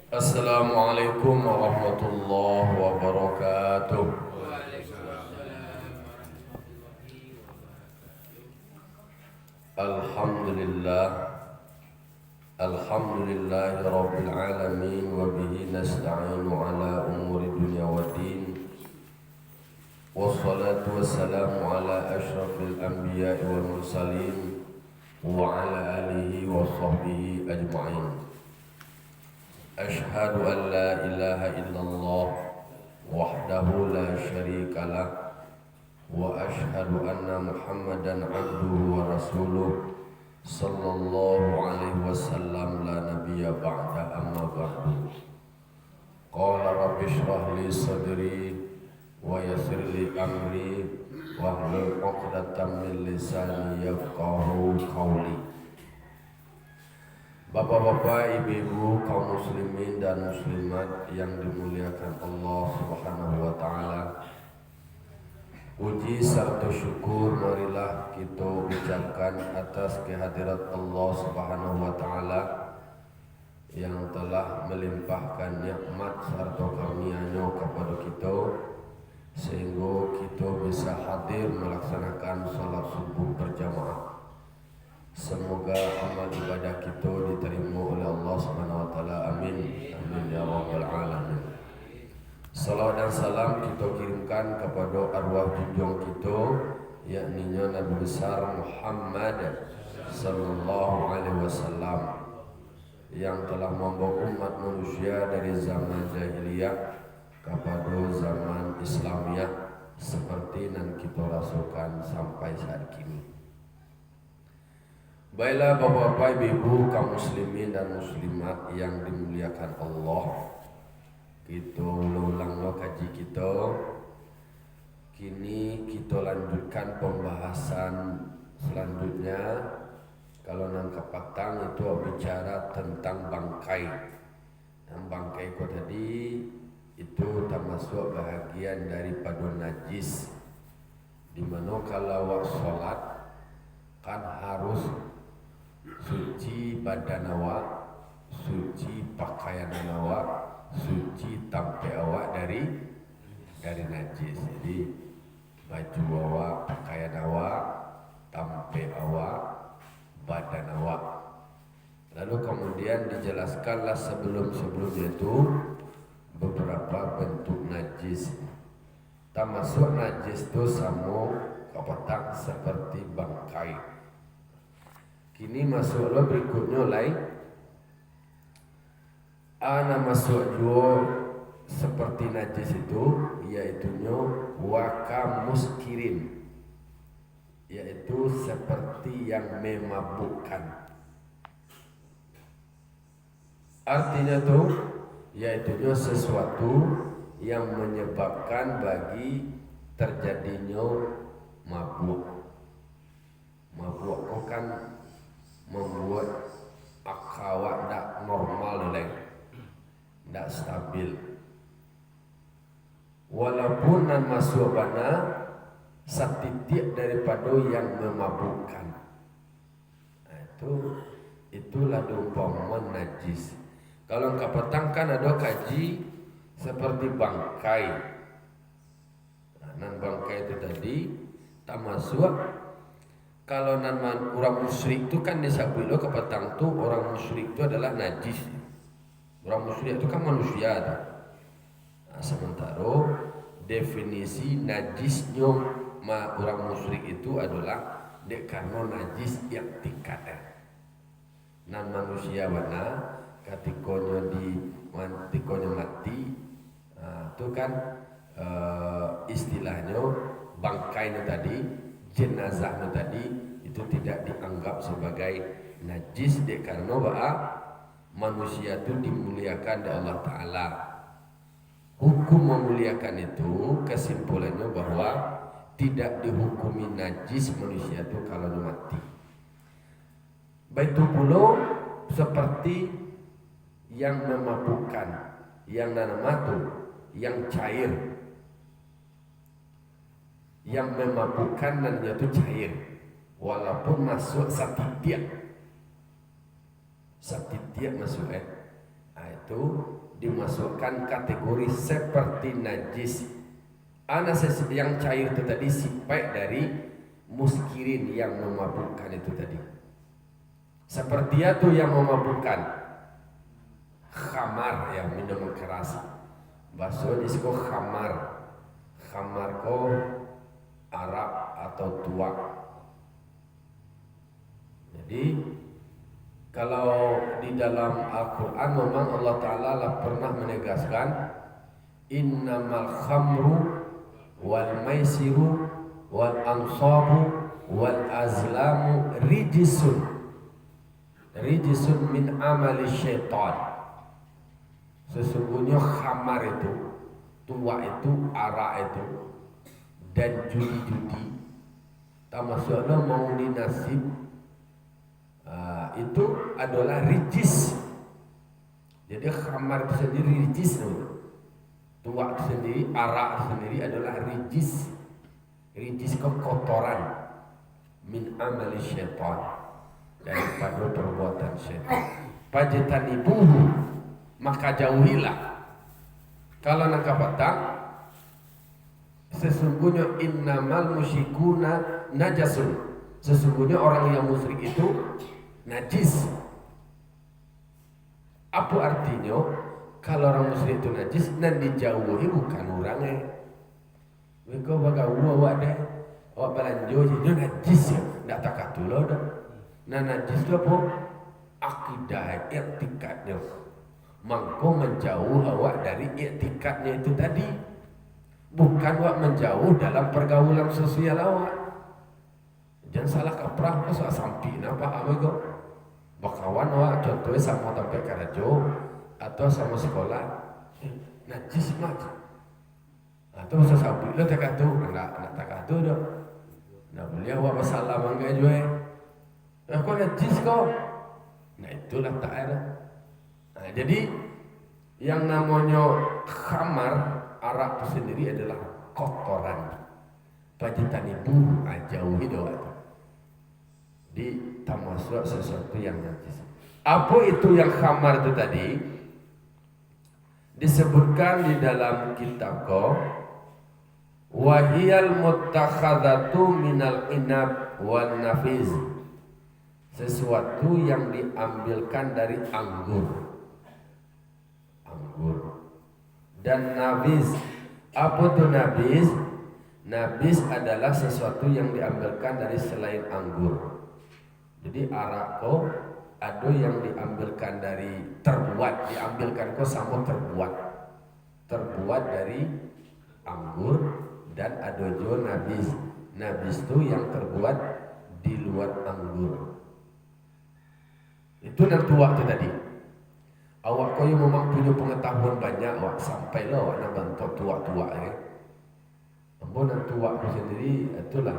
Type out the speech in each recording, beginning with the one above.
Assalamualaikum warahmatullahi wabarakatuh. Alhamdulillah. Alhamdulillahi rabbil alamin wa bihi nasta'inu ala umuri dunya waddin. Wassalatu wassalamu ala asyrafil anbiya'i wal mursalin wa ala alihi wa sahbihi ajma'in. Ashhadu an la ilaha illallah wahdahu la syarika lah wa ashhadu anna Muhammadan abduhu wa rasuluh sallallahu alaihi wasallam la nabiyya ba'da amma ba'du. Qala rabbi shrah li sadri wa yassir li amri wahlul 'uqdatam min lisani yafqahu qawli. Bapak-bapak, ibu-ibu, kaum muslimin dan muslimat yang dimuliakan Allah Subhanahu wa taala. Puji serta syukur marilah kita ucapkan atas kehadirat Allah Subhanahu wa taala yang telah melimpahkan nikmat serta karunia-Nya kepada kita sehingga kita bisa hadir melaksanakan salat subuh berjamaah. Semoga amal ibadah kita diterima oleh Allah Subhanahu wa taala. Amin. Amin ya rabbal alamin. Salawat dan salam kita kirimkan kepada arwah junjung kita, yakni Nabi besar Muhammad sallallahu alaihi wasallam yang telah membawa umat manusia dari zaman jahiliyah kepada zaman Islamiyah seperti yang kita rasakan sampai saat kini. Baiklah bapak-bapak, ibu-ibu, kaum muslimin dan muslimat yang dimuliakan Allah. Kita ulang kaji kita. Kini kita lanjutkan pembahasan selanjutnya. Kalau nang kepatang itu bicara tentang bangkai. Dan bangkai itu tadi itu termasuk bahagian daripada najis. Di mana kalau sholat kan harus suci badan awak, suci pakaian awak, suci tampe awak dari najis. Jadi baju awak, pakaian awak, tampe awak, badan awak. Lalu kemudian dijelaskanlah sebelum-sebelumnya itu beberapa bentuk najis. Termasuk najis itu sama kepetak seperti bangkai. Kini masuk berikutnya lain. Ana masuk juga seperti najis itu, yaitunya waka muskirin, yaitu seperti yang memabukkan. Artinya tuh yaitunya sesuatu yang menyebabkan bagi terjadinya mabuk. Mabuk kok kan membuat akawat tak normal tak stabil. Walaupun nan masuk bana setitik daripada yang memabukkan. Itulah umpama najis. Kalau engkau petangkan ada kaji seperti bangkai. Nan bangkai itu tadi tak masuk. Kalau orang musyrik itu kan disabilo ke petang tu orang musyrik itu adalah najis. Orang musyrik itu kan manusia. Nah, sementara definisi najisnya orang musyrik itu adalah karena najis yang tingkat. Nan manusia mana katikonya mati, itu kan istilahnya bangkainya tadi. Jenazahnya tadi itu tidak dianggap sebagai najis karena bahwa manusia itu dimuliakan oleh Allah Ta'ala. Hukum memuliakan itu kesimpulannya bahwa tidak dihukumi najis manusia itu kalau mati. Baik itu pula seperti yang memabukkan, yang nanamatu, yang cair. Yang memabukkan dan itu cair, walaupun masuk satitia masuk itu dimasukkan kategori seperti najis. Yang cair itu tadi sifat dari muskirin yang memabukkan itu tadi. Seperti itu yang memabukkan, khamar yang minuman keras. Bahasa disebut khamar. Khamar ko arak atau tuak. Jadi kalau di dalam Al-Quran memang Allah Ta'ala pernah menegaskan innamal khamru wal maisiru wal ansabu wal azlamu rijisun min amali syaitan. Sesungguhnya khamar itu, tuak itu, arak itu, dan judi-judi termasuknya mau dinasib, itu adalah rijis. Jadi khamar itu sendiri rijis, tuak itu sendiri, arak itu sendiri adalah rijis. Rijis kekotoran min amali syaitan, daripada perbuatan syaitan. Fajtanibuhu, maka jauhilah. Kalau nak petang, sesungguhnya innamal musyrikuna najasun, sesungguhnya orang yang musyrik itu najis. Apa artinya? Kalau orang musyrik itu najis dan dijauhi bukan orangnya. Mereka bagaimana awak deh, awak belanjo jadi najis ya, tidak takat dulu dah. Nah najis itu apa? Akidah, i'tikadnya. Mangko menjauh awak dari i'tikadnya itu tadi. Bukan awak menjauh dalam pergaulan sosial awak. Jangan salah kaprah masa sampai nak paham itu. Bakawan awak contohnya sama tempat karajo atau sama sekolah, najis mat. Atau masa sampai lo tak katu, nak tak katu dah. Nak beli awak masalah mangga jual. Aku najis kau. Nah itulah tak ada. Nah, jadi yang namanya khamar arak itu sendiri adalah kotoran. Fajtanibuhu, jauhi doa itu. Di termasuk sesuatu yang najis. Apa itu yang khamar itu tadi? Disebutkan di dalam kitab ko, wahiyal muttakhadatu minal inab wan nafiz, sesuatu yang diambilkan dari anggur dan nabis. Apa itu nabis? Nabis adalah sesuatu yang diambilkan dari selain anggur. Jadi arak ko ada yang diambilkan dari diambilkan ko sama terbuat dari anggur, dan ada juga nabis itu yang terbuat di luar anggur. Itu yang tua itu tadi. Awak kau yang memang punya pengetahuan banyak, awak sampailah awak nak bantu tua-tua ya. Ampun yang tua itu sendiri itulah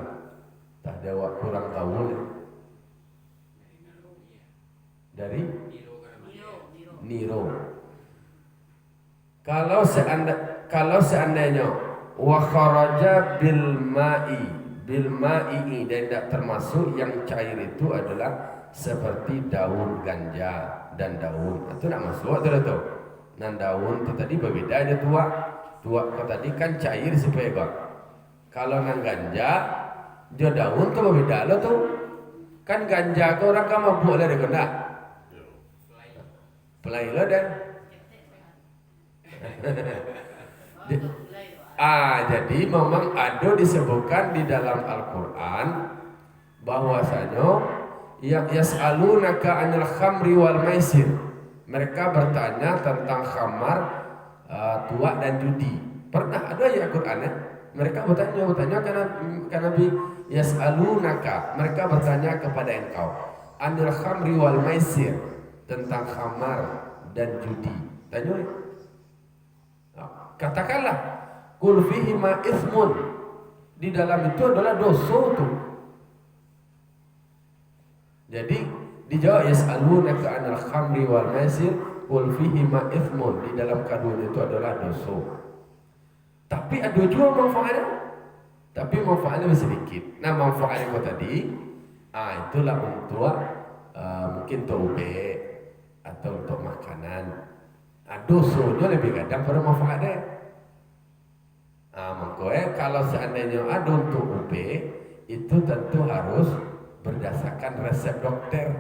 tak ada awak kurang tahu ya. Dari Niro. Kalau seandainya wa kharaja bil ma'i dan tidak termasuk yang cair itu adalah seperti daun ganja dan daun itu tidak masuk itu. Dan daun itu tadi berbeda aja tua kau tadi kan cair supaya kau. Kalau nang ganja dia daun itu berbeda lo tuh. Kan ganja kau orang kan mabuk dari kena. Pelai lo dah. Jadi memang ada disebutkan di dalam Al-Quran bahwasanya yas'alunaka 'anil khamri wal maisir. Mereka bertanya tentang khamar, tuak dan judi. Pernah ada ya Al-Quran ya? Mereka bertanya karena Nabi yas'alunaka, mereka bertanya kepada engkau 'anil khamri wal maisir, tentang khamar dan judi. Tanya. Katakanlah kul fihi ma ismun, di dalam itu adalah dosa tuh. Jadi dijawab yas'alunaka 'anil khamri wal maisir kul fihi ma ismun, di dalam keduanya itu adalah dosa. Tapi ada juga manfaatnya. Tapi manfaatnya sedikit. Nah, manfaatnya kau tadi itulah untuk mungkin tobe atau untuk makanan. dosonya lebih kadang pada manfaatnya. Kalau seandainya ada untuk UP itu tentu harus berdasarkan resep dokter.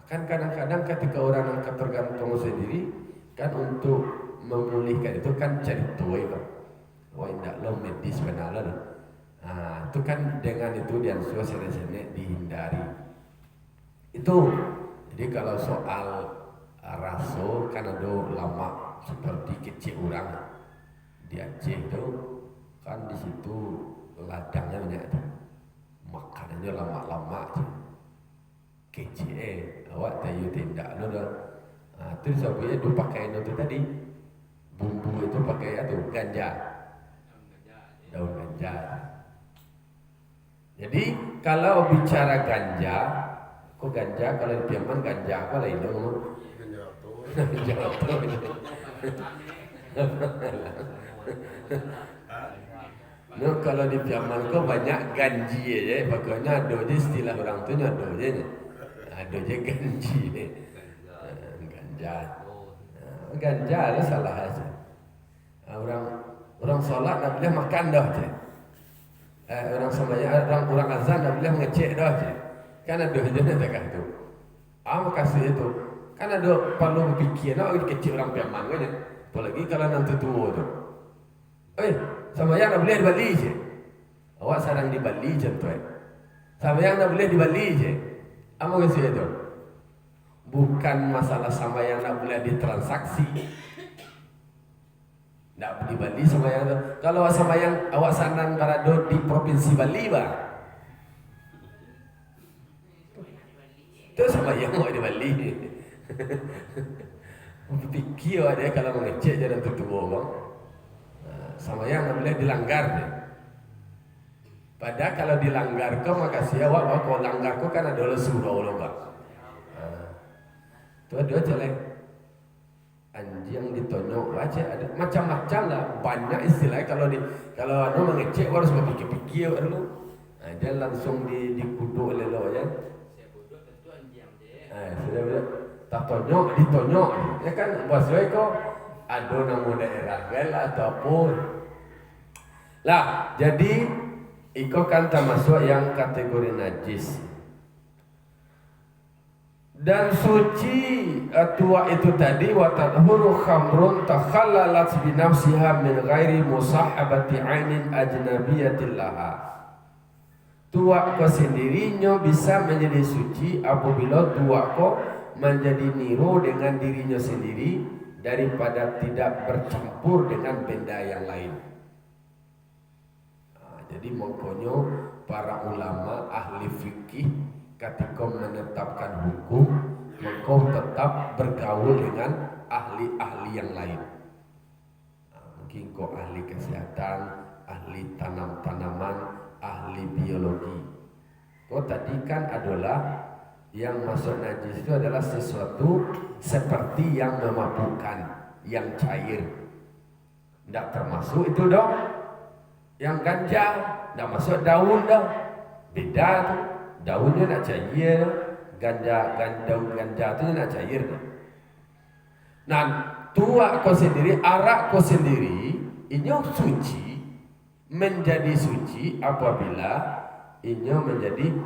Kan kadang-kadang ketika orang yang tergantung sendiri kan untuk memulihkan itu kan cari tuai kan. Wah indah lo medis benar lah. Itu kan dengan itu yang sini dihindari. Itu jadi kalau soal raso kan ada lama seperti kecil orang di Aceh itu kan di situ ladangnya banyak tuh makanannya lama-lama aja kecil awak tahu tindak lo dah itu sebabnya itu pakai itu tadi bumbu itu pakai itu ganja daun ganja. Jadi kalau bicara ganja kok ganja kalau di Piaman ganja apa lah itu ganja no, kalau di Piaman kok banyak ganji ya, pokoknya ada aja istilah orang tuanya ada aja ganji ganja ganja itu salah aja orang sholat nak boleh makan dah je orang sembahyang orang azan nak boleh ngecek dah je kan ada aja tak tu makasih itu kan ada perlu berfikir kecil orang Piaman kan ya. Apalagi kalau nanti tua tu. Sembahyang nak boleh di Bali je. Awak sarang di Bali je tu. Sembahyang nak boleh di Bali je. Apa kasi itu? Bukan masalah sembahyang nak boleh ditransaksi. Nak di Bali sembahyang tu. Kalau awak sembahyang awak sarang berada di provinsi Bali bah. Tu sembahyang awak di Bali. Fikir ada kalau mengecek jangan tertua bang. Sama yang boleh dilanggar deh. Padahal kalau dilanggar kau makasih awak kalau langgar kau kan ada surau loh bang. Tu ada jelek. Anjing ditonyok aja ada macam-macam lah banyak istilah kalau anu mengecek harus berpikir-pikir dulu. Dia langsung dikuduk oleh lo ya. Saya kuduk tentu anjing deh. Sudah boleh. Tak tonyok, ditonyok ya kan bahasa kau ada nama daerah kan atau apa lah jadi ikut kan termasuk yang kategori najis dan suci tua itu tadi wa tadhuru khamrun takhallalat bi nafsiha min ghairi musahabati ainin ajnabiyatin laha tua ko sendirinya bisa menjadi suci apabila tua ko menjadi niru dengan dirinya sendiri daripada tidak bercampur dengan benda yang lain. Jadi makanya para ulama ahli fikih ketika menetapkan hukum maka tetap bergaul dengan ahli-ahli yang lain. Mungkin kau ahli kesehatan, ahli tanam-tanaman, ahli biologi. Kau tadi kan adalah yang masuk najis itu adalah sesuatu seperti yang memabukkan, yang cair. Tidak termasuk itu dong. Yang ganja, tidak masuk daun dong. Beda tuh. Daunnya nak cair, daun ganja itu nak cair. Nah, tua kau sendiri, arak kau sendiri, ini suci, menjadi suci apabila ini menjadi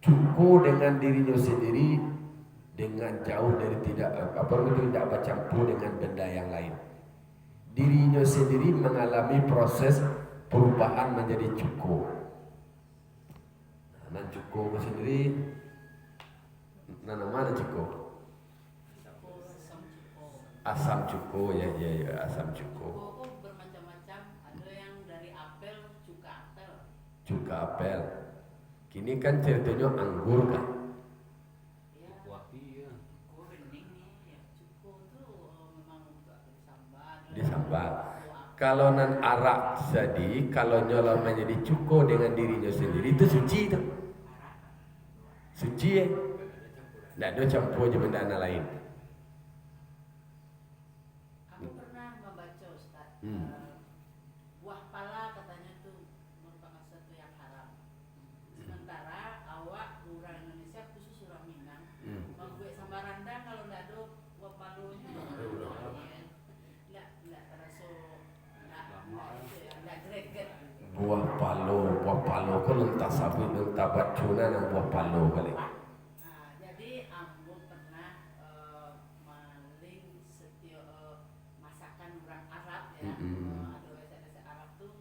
cukup dengan dirinya sendiri dengan jauh dari tidak bercampur dengan benda yang lain. Dirinya sendiri mengalami proses perubahan menjadi cukup. Nah, cukup sendiri mana cukup? Asam cukup ya asam cukup. Bermacam-macam, ada yang dari apel, cuka apel. Cuka apel. Kini kan ceritanya anggur kan? Ya. Cuko bening nih, ya. Cuko tuh memang juga disambar. Kalau nan arak jadi, kalau nyala menjadi cuko dengan dirinya sendiri itu suci tuh. Suci ya? Tidak ada campur je benda lain. Aku pernah membaca Ustaz. Buah pala katanya tuh merupakan sesuatu yang haram. Sementara awak orang Indonesia khusus orang Minang membuat sambal rendang kalau tidak ada palo ko luntas sabi ng tabacuna ng buah palo kali. Nah, jadi Ambo pernah maling masakan orang Arab ya. Ada resep-resep Arab tuh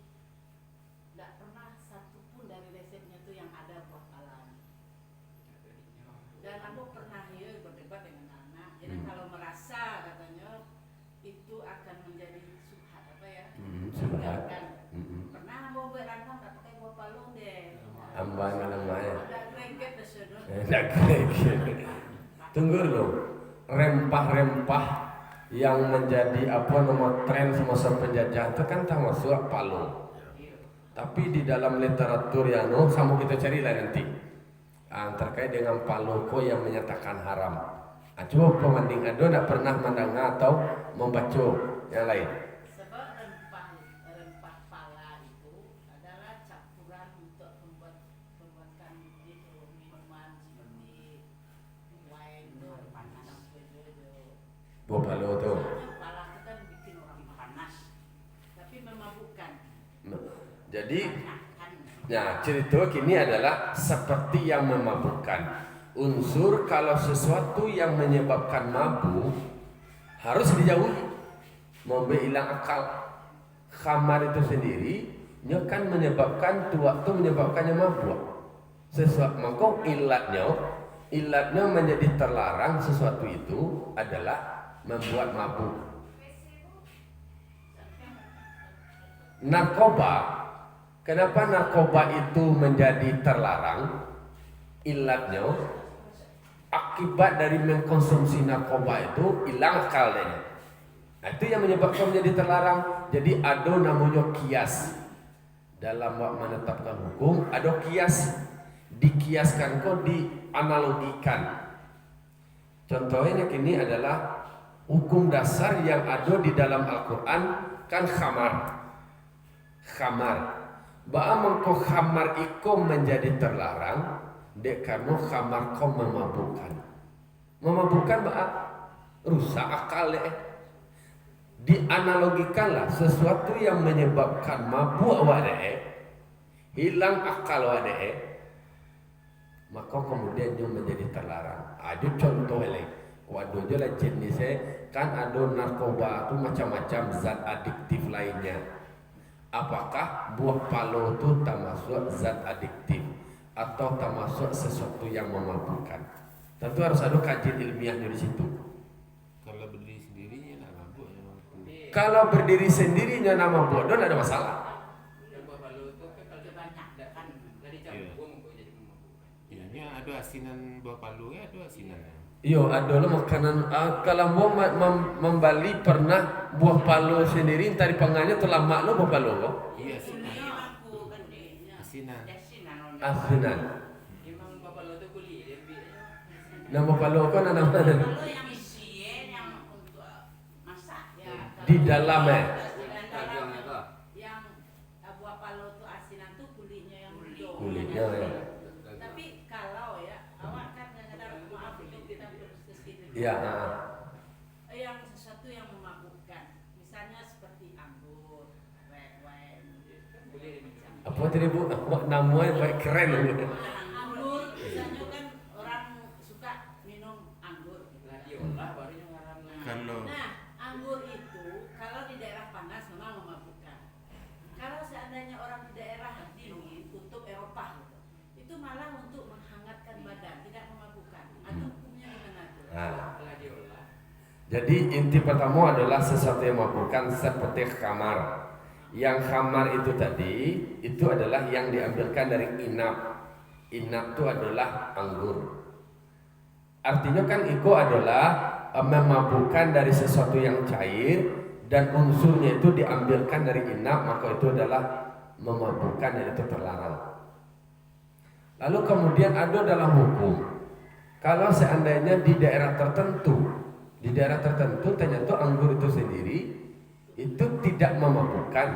nggak pernah satu pun dari resepnya tuh yang ada buah pala. Dan Ambo pernah ya berdebat dengan anak. Jadi kalau merasa katanya itu akan menjadi subhat apa ya? Subhat. Pernah Ambo berantang nggak pakai buah palung deh. Ambang namanya. Ada krengket tersebut. Enak lagi. Tunggu dulu. Rempah-rempah yang menjadi tren semasa penjajah itu kan termasuk palo. Tapi di dalam literatur ya sama kita carilah nanti terkait dengan paloko yang menyatakan haram. Coba pemanding Ado tidak pernah mendengar atau membaca yang lain. Sebab rempah pala itu adalah campuran untuk membuatkan itu minuman seperti wine itu panas Buah palo tu. Soalnya pala itu kan bikin orang panas, tapi memabukkan. Jadi, cerita kini adalah seperti yang memabukkan. Unsur kalau sesuatu yang menyebabkan mabuk harus dijauhi. Mau hilang akal. Khamar itu sendiri kan menyebabkan menyebabkannya mabuk. Maka ilatnya menjadi terlarang sesuatu itu adalah membuat mabuk. Narkoba, kenapa narkoba itu menjadi terlarang? Ilatnya akibat dari mengkonsumsi narkoba itu hilang akalnya. Itu yang menyebabkan menjadi terlarang. Jadi ada namanya kias. Dalam menetapkan hukum ada kias. Dikiaskan kok dianalogikan. Contohnya kini adalah hukum dasar yang ada di dalam Al-Quran kan khamar. Bahwa mengko khamar itu menjadi terlarang dek karena khamar kau memabukkan. Memabukkan bahwa rusak akal dianalogikanlah sesuatu yang menyebabkan mabuk hilang akal maka kemudian dia menjadi terlarang. Ada contoh lain. Waduh je lah jenisnya kan ada narkoba itu macam-macam zat adiktif lainnya. Apakah buah palo itu termasuk zat adiktif atau termasuk sesuatu yang memabukkan? Tentu harus ada kajian ilmiahnya di situ. Kalau berdiri sendirinya nak mabuk ya mampu. Kalau berdiri sendirinya nama bodoh tidak ada masalah. Buah palo itu kan kalau kebanyakan kan dari campur kok jadi memabukkan. Iya, ada asinan buah palu ya, ada asinannya. Yo, ada lo makanan. Kalau mau membali pernah buah palo sendiri, tadi pangannya telah mak lo buah palo kok. Iya, Ini aku kan ini. asinan. Asinan. Memang buah palo itu kulit dia ambil. Nama palo kan nama Kalau yang isi yang untuk masak ya. di dalam Yang buah palo itu asinan tuh kulitnya yang kulitnya ya. Tapi kalau ya awak kan kadang-kadang maaf itu kita bersedikit. Iya. Yang sesuatu yang memabukkan, misalnya seperti anggur, red wine, Apa tadi bu? Namanya baik keren. anggur, misalnya kan orang suka minum anggur. Kalau Nah, anggur itu kalau di daerah panas memang memabukkan. Kalau seandainya orang di daerah dingin, kutub Eropa gitu, itu malah untuk menghangatkan badan, tidak memabukkan. Atau hukumnya gimana tuh? Jadi inti pertama adalah sesuatu yang memabukkan seperti khamar. Yang khamar itu tadi itu adalah yang diambilkan dari inap. Inap itu adalah anggur. Artinya kan itu adalah memabukkan dari sesuatu yang cair dan unsurnya itu diambilkan dari inap, maka itu adalah memabukkan dan itu terlarang. Lalu kemudian ada dalam hukum, kalau seandainya di daerah tertentu ternyata anggur itu sendiri itu tidak memabukkan,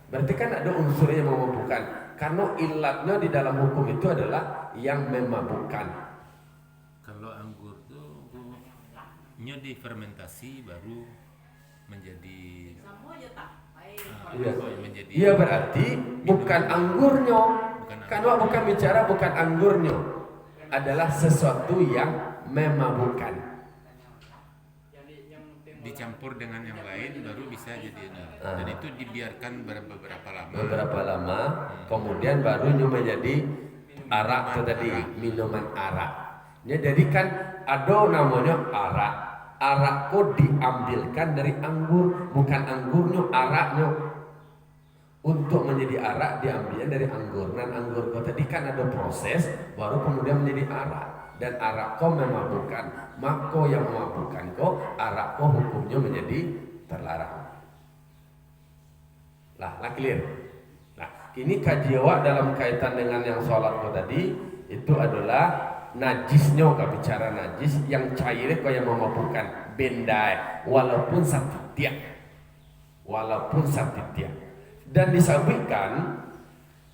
berarti kan ada unsur yang memabukkan, karena ilatnya di dalam hukum itu adalah yang memabukkan. kalau anggur tuh nya difermentasi baru menjadi Sama aja tak baik. Iya. menjadi Iya berarti bukan anggurnya, Kan wak bukan bicara bukan anggurnya, adalah sesuatu yang memabukkan. Dicampur dengan yang lain baru bisa jadi dan itu dibiarkan beberapa lama. Beberapa lama, kemudian barunya menjadi arak itu tadi, minuman arak. Ya, jadi kan ada namanya arak. Arak kok diambilkan dari anggur, bukan anggurnya, araknya. Untuk menjadi arak diambil dari anggur. Dan anggur kok tadi kan ada proses, baru kemudian menjadi arak. Dan arak kok memabukkan, maka yang memabukkan kok arak kok hukumnya menjadi terlarang. Lah clear. Nah, kini kaji awak dalam kaitan dengan yang sholat kok tadi itu adalah najisnya, kau bicara najis yang cair kok yang memabukkan benda walaupun satitia. Dan disabitkan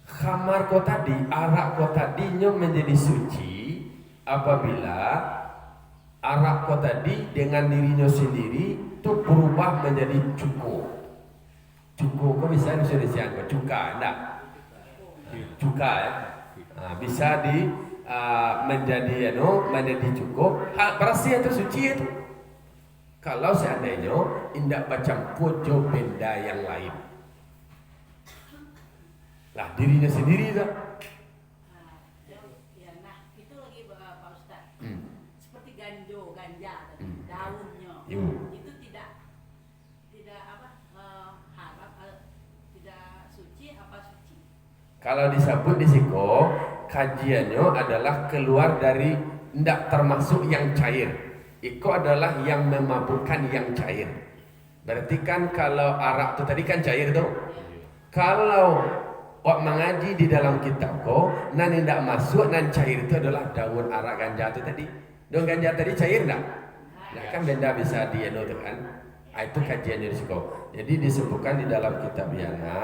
khamar kok tadi, arak kok tadinya menjadi suci apabila arak kok tadi dengan dirinya sendiri itu berubah menjadi cukup. Cukup kok bisa Indonesia kok cuka, enggak? Cuka ya. Nah, bisa menjadi cukup. Hal bersih atau suci itu. Kalau seandainya indak bercampur jo benda yang lain. Lah dirinya sendiri tak? Seperti ganja daunnya itu tidak tidak suci apa suci? Kalau disebut di siko kajiannya adalah keluar dari tidak termasuk yang cair. Iko adalah yang memabukkan yang cair. Berarti kan kalau arak itu tadi kan cair tuh. Kalau wak mengaji di dalam kitab ko nan tidak masuk nan cair itu adalah daun arak ganja itu tadi. Daun ganja tadi cair enggak? Nah, kan benda bisa dieno tuh kan. Itu kajiannya risiko. Jadi disebutkan di dalam kitab Yana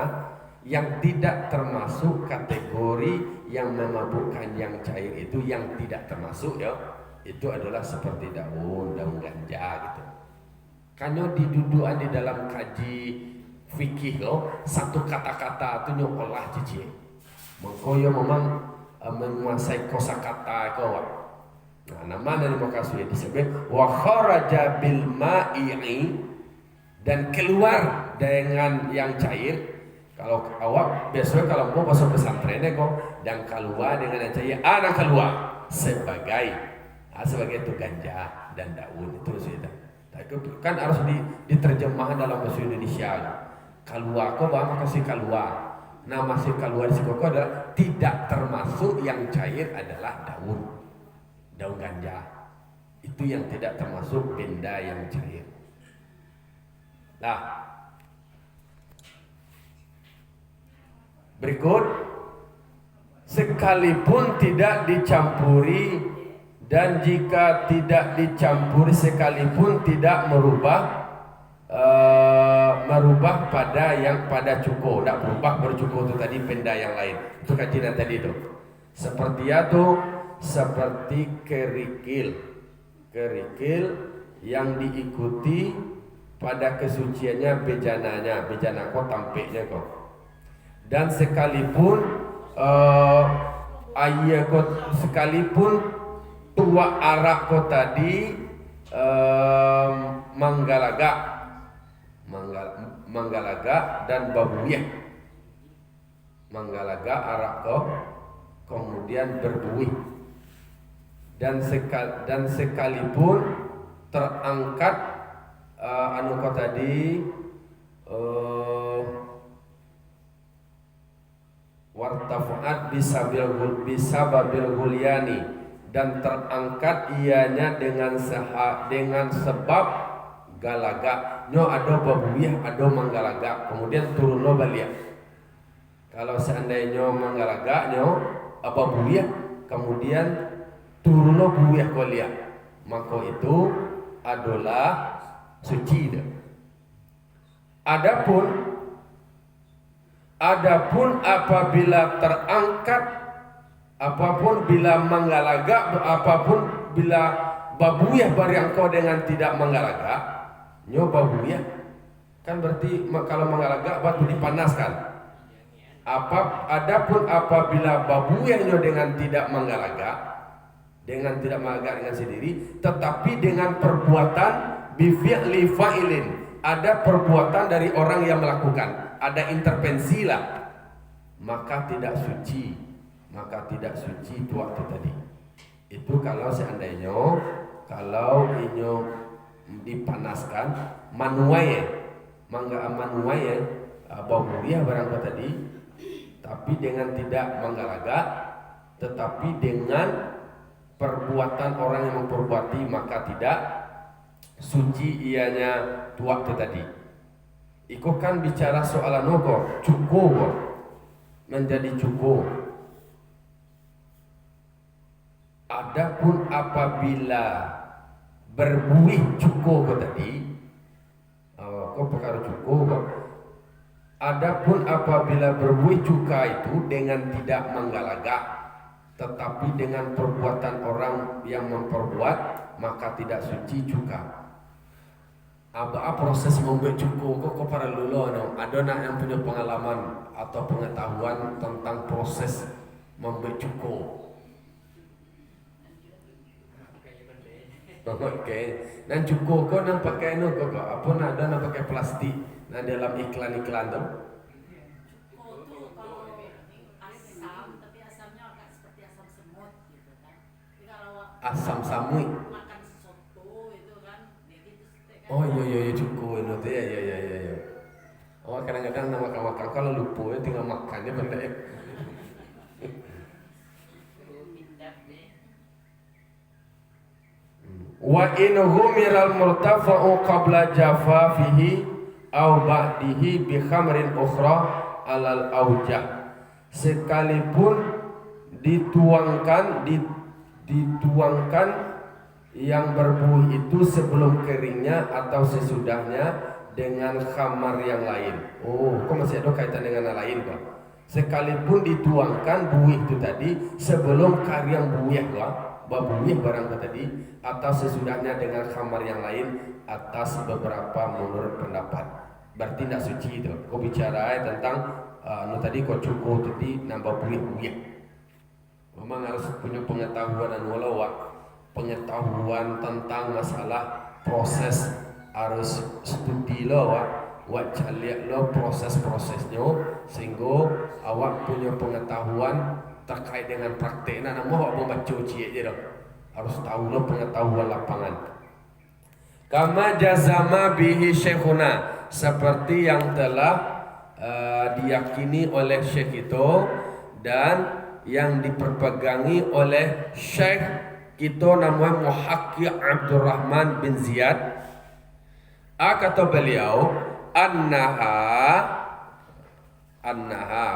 yang tidak termasuk kategori yang memabukkan yang cair itu yang tidak termasuk ya. Itu adalah seperti daun ganja gitu. Kanyo didudukan di dalam kaji fikih loh, satu kata-kata itu nyokolah cici. Mengkoyo memang menguasai kosakata kau. Nah, nama dari makasih disebut wa kharaja bil ma'i dan keluar dengan yang cair. Kalau awak biasanya kalau mau masuk pesantrennya kok dan keluar dengan yang cair, anak keluar sebagai itu ganja dan daun itu sudah. Kan harus diterjemahkan dalam bahasa Indonesia. Keluar kok bang kasih keluar. Nah masih keluar di koko adalah tidak termasuk yang cair adalah daun ganja. Itu yang tidak termasuk benda yang cair. Nah, berikut sekalipun tidak dicampuri dan jika tidak dicampuri sekalipun tidak merubah pada cukup, tidak berubah bercukup itu tadi benda yang lain. Itu kajian tadi itu. Seperti itu, seperti kerikil yang diikuti pada kesuciannya bejana kok tampeknya kok. Dan sekalipun sekalipun tua arak kok tadi manggalaga dan babuyah. Manggalaga arak kok kemudian berbuih. Dan sekalipun terangkat kok tadi wartafuat bisababil gulyani dan terangkat ianya dengan sebab galaga. No ada babuyah, ada manggalaga, kemudian turun balik. Kalau seandainya manggalaga nyo babuyah, kemudian turun buyah kolia, maka itu adalah suci. Adapun apabila terangkat, apapun bila manggalaga, apapun bila babuyah barang kau dengan tidak manggalaga, nyo babuyah kan berarti kalau manggalaga batu dipanaskan. Adapun apabila babuyahnya dengan tidak menggalaga, dengan sendiri, tetapi dengan perbuatan bifi'li fa'ilin, ada perbuatan dari orang yang melakukan, ada intervensi lah, maka tidak suci itu waktu tadi. Itu kalau seandainya inyo dipanaskan manuaye babuyah barang tadi, tapi dengan tidak menggalaga, tetapi dengan perbuatan orang yang memperbuati, maka tidak suci ianya waktu tadi. Iko kan bicara soal nogo cukup menjadi cukup. Adapun apabila berbuih cukup tadi, kok perkara cukup. Adapun apabila berbuih cuka itu dengan tidak menggalaga, tetapi dengan perbuatan orang yang memperbuat, maka tidak suci cuka. Apa proses membuat cuko kok para lulu ada nak yang punya pengalaman atau pengetahuan tentang proses membuat cuko. Oke. Dan cuko kok nang pakai kok apa nak ada nang pakai plastik nah dalam iklan-iklan tuh. Cuko tuh kalau asam, tapi asamnya agak seperti asam semut gitu kan. Jadi kalau Asam samui. makan soto itu kan, jadi itu kan. Oh iya cuko itu tuh ya. Oh kadang-kadang nama makan kalau lupa ya tinggal makannya benda ya. Wa in humiral murtafa'u qabla jafafihi aw ba'dihi bi khamrin ukhra alal aujah. Sekalipun dituangkan yang berbuih itu sebelum keringnya atau sesudahnya dengan khamar yang lain. Oh, kok masih ada kaitan dengan yang lain, Pak? Sekalipun dituangkan buih itu tadi sebelum karyang buih, Pak, babuih barang tadi atau sesudahnya dengan khamar yang lain atas beberapa menurut pendapat. Berarti tidak suci itu. Kau bicara tentang tadi kau cukup tadi nambah buih. Memang harus punya pengetahuan dan pengetahuan tentang masalah proses, harus studi lo wak caliak lo proses-prosesnya sehingga awak punya pengetahuan terkait dengan prakteknya. Namun awak membaca cie je dong. Harus tahu lo pengetahuan lapangan. Kama jazama bihi syekhuna, seperti yang telah diyakini oleh syekh itu dan yang diperpegangi oleh syekh kita namanya Muhaqqi Abdurrahman bin Ziyad. Kata beliau annaha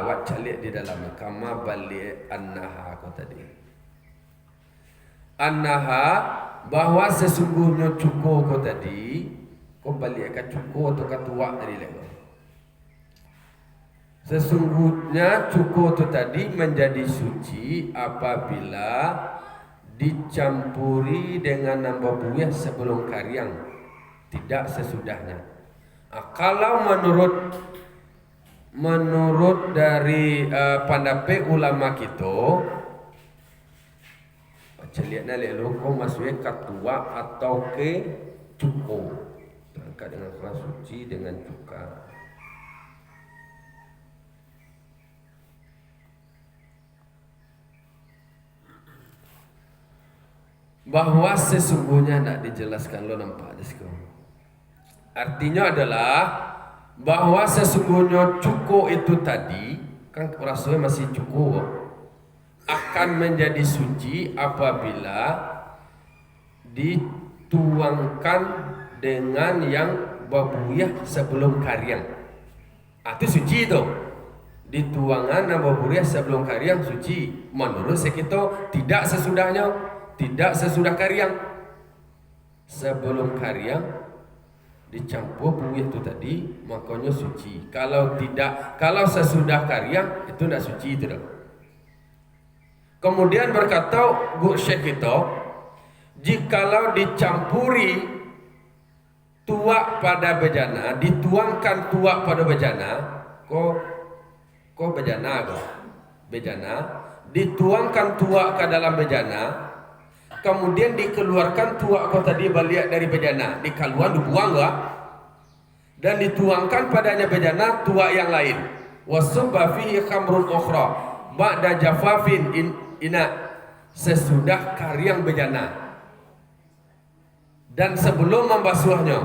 wa calik di dalam kama balik annaha kata dia. Annaha bahwa sesungguhnya cukup kau tadi, kau balikkan cukup atau ketua tadi lagi. Sesungguhnya cukup itu tadi menjadi suci apabila dicampuri dengan nambah buih sebelum karyang, tidak sesudahnya. Kalau menurut dari pendapat ulama kita, baca lihatnya lalu kau masuknya ketua atau ke cukup, terangkat dengan kelas suci dengan cuka. Bahwa sesungguhnya nak dijelaskan lo nampak disko. Artinya adalah bahwa sesungguhnya cukup itu tadi kan rasanya masih cukup akan menjadi suci apabila dituangkan dengan yang babuyah sebelum karyang. Itu suci itu. Dituangan dan babuyah sebelum karyang suci. Menurut sekitar tidak sesudahnya. Tidak sesudah karyang. Sebelum karyang dicampur buih itu tadi, makanya suci. Kalau sesudah karyang itu tidak suci itu. Kemudian berkata Guru Syekh itu, jikalau dicampuri tuak pada bejana, dituangkan tuak pada bejana, kok Kok bejana kok? Bejana dituangkan tuak ke dalam bejana, kemudian dikeluarkan tuak kau tadi balik dari bejana, dikeluar dibuang enggak? Dan dituangkan padanya bejana tuak yang lain. Wasubba fihi khamrun ukhra ba'da jafafin ina, sesudah kariang bejana dan sebelum membasuhnya,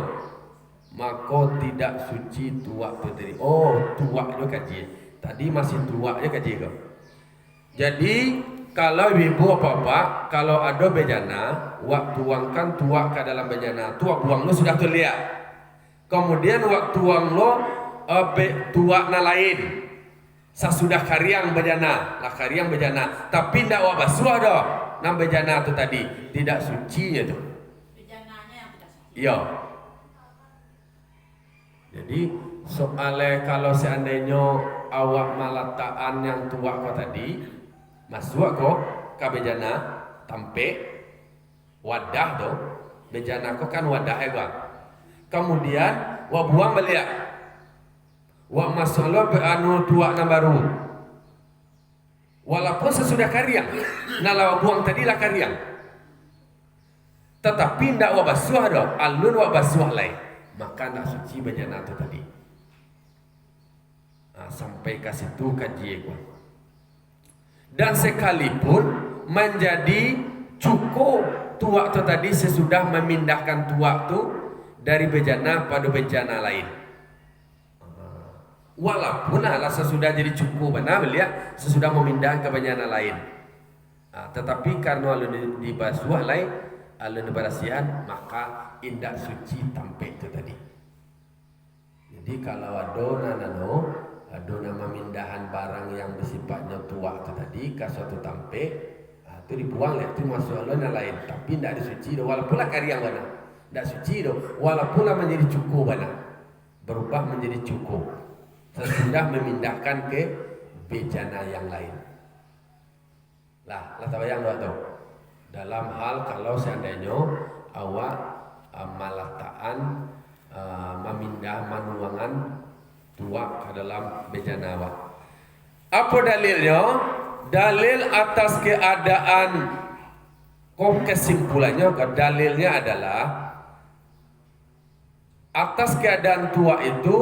maka tidak suci tuak itu tadi. Oh, tuak itu kaji. Tadi masih tuak ya kaji kau. Jadi kalau ibu bapak, kalau ada bejana, wak tuangkan tuak ke dalam bejana, tuak buang lo sudah terlihat. Kemudian wak tuang lo tuak na lain. Sesudah kariang bejana, lah kariang bejana, tapi tidak wak basuh dah. Nam bejana tu tadi tidak sucinya tu. Bejananya yang tidak suci. Iya. Jadi soalnya kalau seandainya awak malataan yang tua kau tadi masuk kok ke bejana tampe wadah tu, bejana kau kan wadah ego. Kemudian wak buang balik, wak masuk lo anu tua na baru. Walaupun sesudah kariang, nah wak buang tadi lah kariang. Tetapi ndak wak basuh dah, alun wak basuh lain, maka ndak suci bejana tu tadi. Nah, sampai ke situ kaji gua. Dan sekalipun menjadi cukup tuak tu tadi sesudah memindahkan tuak tu dari bejana pada bejana lain. Walaupun lah sesudah jadi cukup benar beliau sesudah memindah ke bejana lain. Tetapi karena alun dibasuh lain, alun diberasihan, maka indak suci tampe itu tadi. Jadi kalau ada nama mindahan barang yang bersifatnya tua itu tadi ke suatu tampe, itu dibuang lah, itu masuk alun lain, tapi tidak disuci dah, walaupun lah kariang mana, tidak suci dah, walaupun lah menjadi cukup mana, berubah menjadi cukup sesudah memindahkan ke bejana yang lain. Lah tahu yang dua tu. Dalam hal kalau seandainya awak malataan memindah manuangan tuak ke dalam bejana awak. Apa dalilnya? Dalil atas keadaan, kok kesimpulannya, dalilnya adalah atas keadaan tuak itu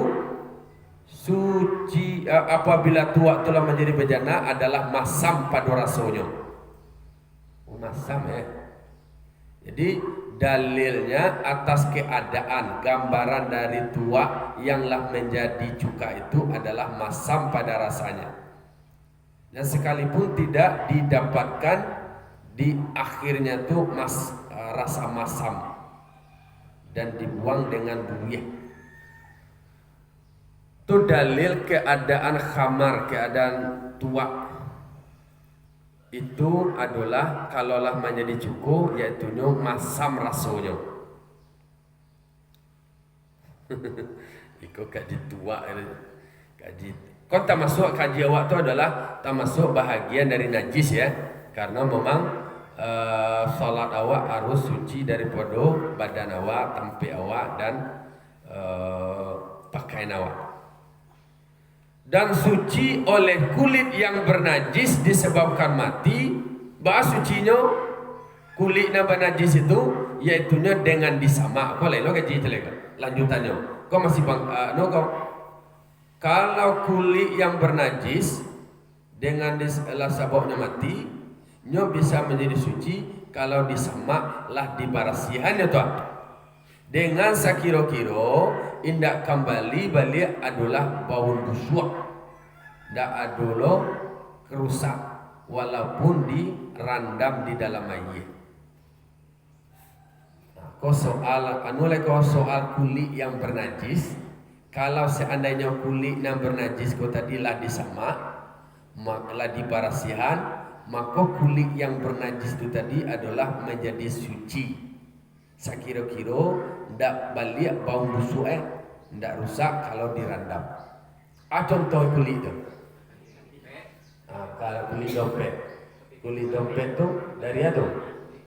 suci apabila tuak telah menjadi bejana adalah masam pada rasonya. Masam ya. Jadi dalilnya atas keadaan gambaran dari tuak yanglah menjadi cuka itu adalah masam pada rasanya. Dan sekalipun tidak didapatkan di akhirnya tu rasa masam dan dibuang dengan buih. Itu dalil keadaan khamar, keadaan tuak itu adalah kalaulah menjadi cukup, yaitu masam rasonya. Ikut kaji tuak kaji. Kau tak masuk kaji awak tu adalah tak masuk bahagian dari najis ya, karena memang salat awak harus suci daripada badan awak, tampi awak dan pakaian awak. Dan suci oleh kulit yang bernajis disebabkan mati. Bahas sucinya kulit yang bernajis itu yaitunya dengan disamak. Kau lain lo kaji telega. Lanjutannya. Kau masih kau kalau kulit yang bernajis dengan disebabnya mati, nyo bisa menjadi suci kalau disamak lah dibarasihannya tuan. Dengan sakiro-kiro indak kembali balik adalah bau busuk, ndak adulo kerusak walaupun dirandam di dalam air. Kau soal soal kulit yang bernajis, kalau seandainya kulit yang bernajis kau tadilah disamak, maklah dibarasihan, maka kulit yang bernajis itu tadi adalah menjadi suci. Sakiro-kiro ndak balik bau busuk ndak rusak kalau dirandam. Contoh kulit tu. Kalau kulit dompet tu dari apa?